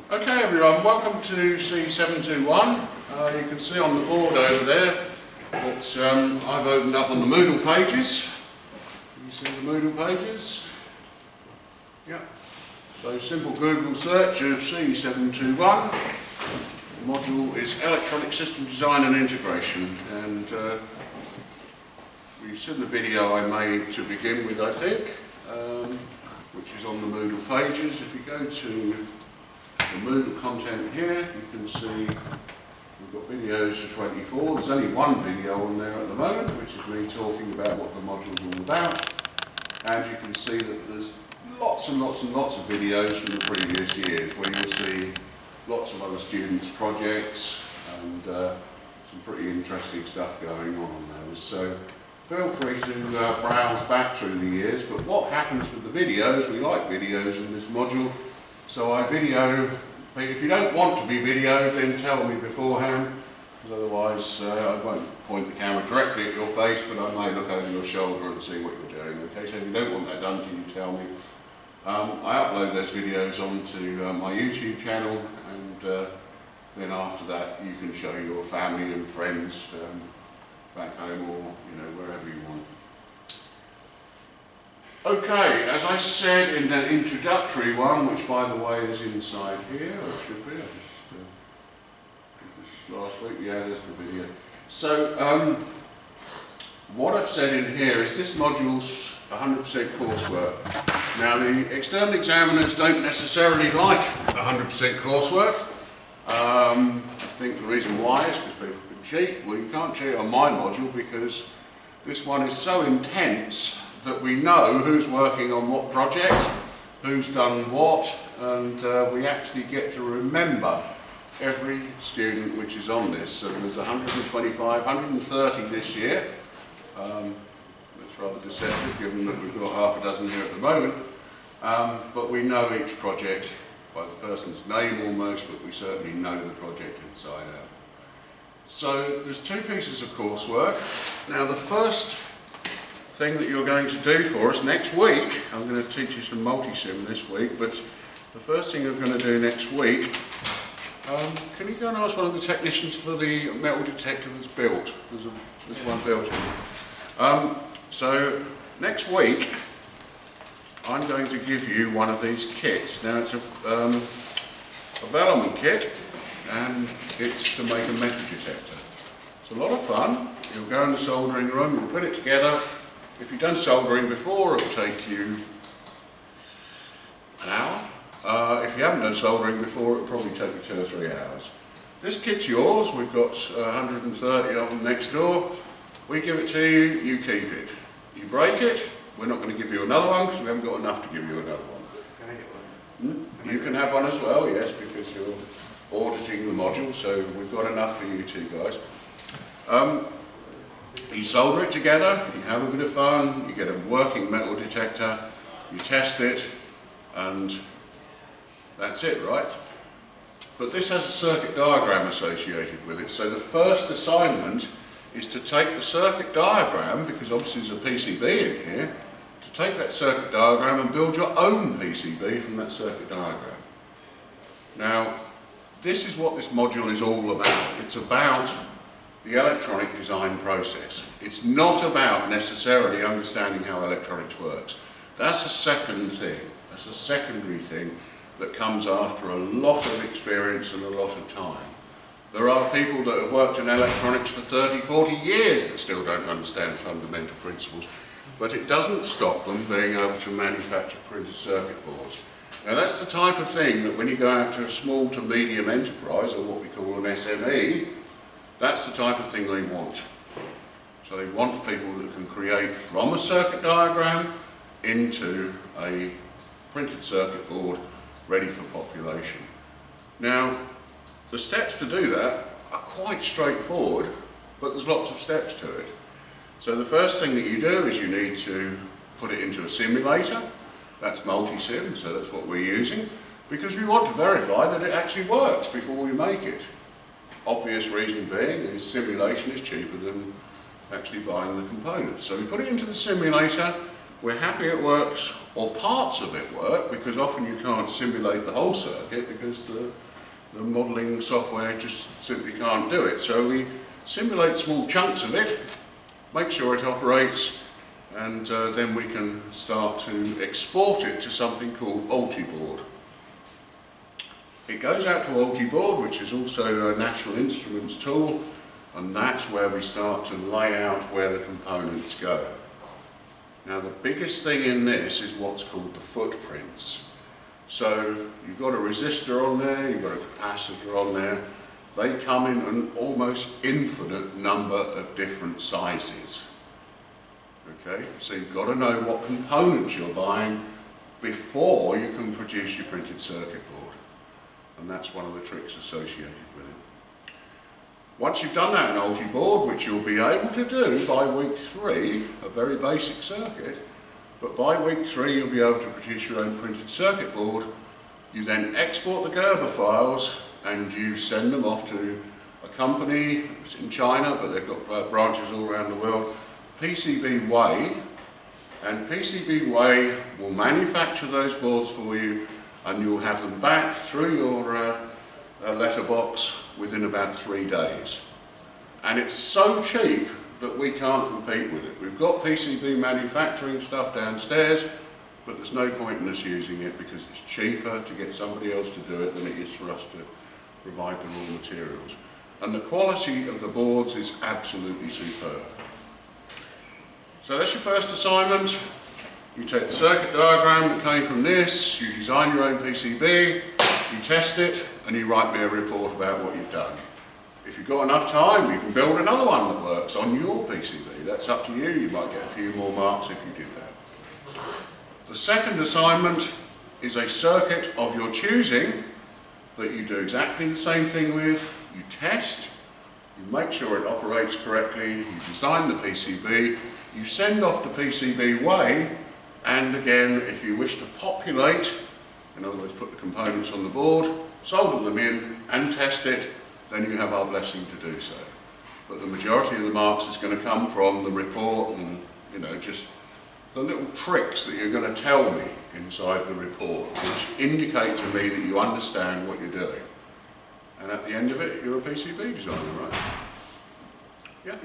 Okay everyone, welcome to CE721. You can see on the board over there that I've opened up on the Moodle pages. Can you see the Moodle pages? Yeah. So simple Google search of CE721. The module is Electronic System Design and Integration, and you've seen the video I made to begin with, I think, which is on the Moodle pages. If you go to the Moodle content here, you can see we've got videos for 24. There's only one video on there at the moment, which is me talking about what the module's all about. And you can see that there's lots and lots and lots of videos from the previous years where you'll see lots of other students' projects and some pretty interesting stuff going on those. So feel free to browse back through the years. But what happens with the videos, we like videos in this module. So I video, if you don't want to be videoed, then tell me beforehand, because otherwise I won't point the camera directly at your face, but I may look over your shoulder and see what you're doing. Okay, so if you don't want that done to you, tell me. I upload those videos onto my YouTube channel, and then after that you can show your family and friends back home or wherever you want. Okay, as I said in the introductory one, which by the way is inside here, or should be, I just did this last week, yeah, there's the video. So, what I've said in here is this module's 100% coursework. Now, the external examiners don't necessarily like 100% coursework. I think the reason why is because people can cheat. Well, you can't cheat on my module because this one is so intense that we know who's working on what project, who's done what, and we actually get to remember every student which is on this. So there's 125, 130 this year. That's rather deceptive given that we've got half a dozen here at the moment. But we know each project by the person's name almost, but we certainly know the project inside out. So there's two pieces of coursework. Now the first thing that you're going to do for us next week, I'm going to teach you some multi-sim this week, but the first thing you're going to do next week, can you go and ask one of the technicians for the metal detector that's built? There's one built. So next week I'm going to give you one of these kits. Now it's a Velleman kit, and it's to make a metal detector. It's a lot of fun. You'll go in the soldering room, you'll put it together. If you've done soldering before, it'll take you an hour. If you haven't done soldering before, it'll probably take you 2 or 3 hours. This kit's yours. We've got 130 of them next door. We give it to you, you keep it. You break it, we're not going to give you another one because we haven't got enough to give you another one. Can I get one? You can have one as well, yes, because you're auditing the module, so we've got enough for you two guys. You solder it together, you have a bit of fun, you get a working metal detector, you test it, and that's it, right? But this has a circuit diagram associated with it, so the first assignment is to take the circuit diagram, because obviously there's a PCB in here, to take that circuit diagram and build your own PCB from that circuit diagram. Now, this is what this module is all about. It's about the electronic design process. It's not about necessarily understanding how electronics works. That's a second thing. That's a secondary thing that comes after a lot of experience and a lot of time. There are people that have worked in electronics for 30, 40 years that still don't understand fundamental principles, but it doesn't stop them being able to manufacture printed circuit boards. Now that's the type of thing that when you go out to a small to medium enterprise, or what we call an SME, that's the type of thing they want. So they want people that can create from a circuit diagram into a printed circuit board ready for population. Now, the steps to do that are quite straightforward, but there's lots of steps to it. So the first thing that you do is you need to put it into a simulator. That's multi-sim, so that's what we're using, because we want to verify that it actually works before we make it. Obvious reason being is simulation is cheaper than actually buying the components. So we put it into the simulator, we're happy it works, or parts of it work, because often you can't simulate the whole circuit because the modelling software just simply can't do it. So we simulate small chunks of it, make sure it operates, and then we can start to export it to something called Altiboard. It goes out to Altiboard, which is also a National Instruments tool, and that's where we start to lay out where the components go. Now the biggest thing in this is what's called the footprints. So you've got a resistor on there, you've got a capacitor on there. They come in an almost infinite number of different sizes. Okay, so you've got to know what components you're buying before you can produce your printed circuit board. And that's one of the tricks associated with it. Once you've done that in Altiboard, which you'll be able to do by week 3, a very basic circuit, but by week 3 you'll be able to produce your own printed circuit board. You then export the Gerber files and you send them off to a company. It's in China, but they've got branches all around the world, PCB Way, and PCB Way will manufacture those boards for you, and you'll have them back through your letterbox within about 3 days. And it's so cheap that we can't compete with it. We've got PCB manufacturing stuff downstairs, but there's no point in us using it because it's cheaper to get somebody else to do it than it is for us to provide the raw materials. And the quality of the boards is absolutely superb. So that's your first assignment. You take the circuit diagram that came from this, you design your own PCB, you test it, and you write me a report about what you've done. If you've got enough time, you can build another one that works on your PCB. That's up to you. You might get a few more marks if you do that. The second assignment is a circuit of your choosing that you do exactly the same thing with. You test, you make sure it operates correctly, you design the PCB, you send off to PCB Way, and again, if you wish to populate, in other words, put the components on the board, solder them in, and test it, then you have our blessing to do so. But the majority of the marks is going to come from the report and, you know, just the little tricks that you're going to tell me inside the report, which indicate to me that you understand what you're doing. And at the end of it, you're a PCB designer, right? Yeah.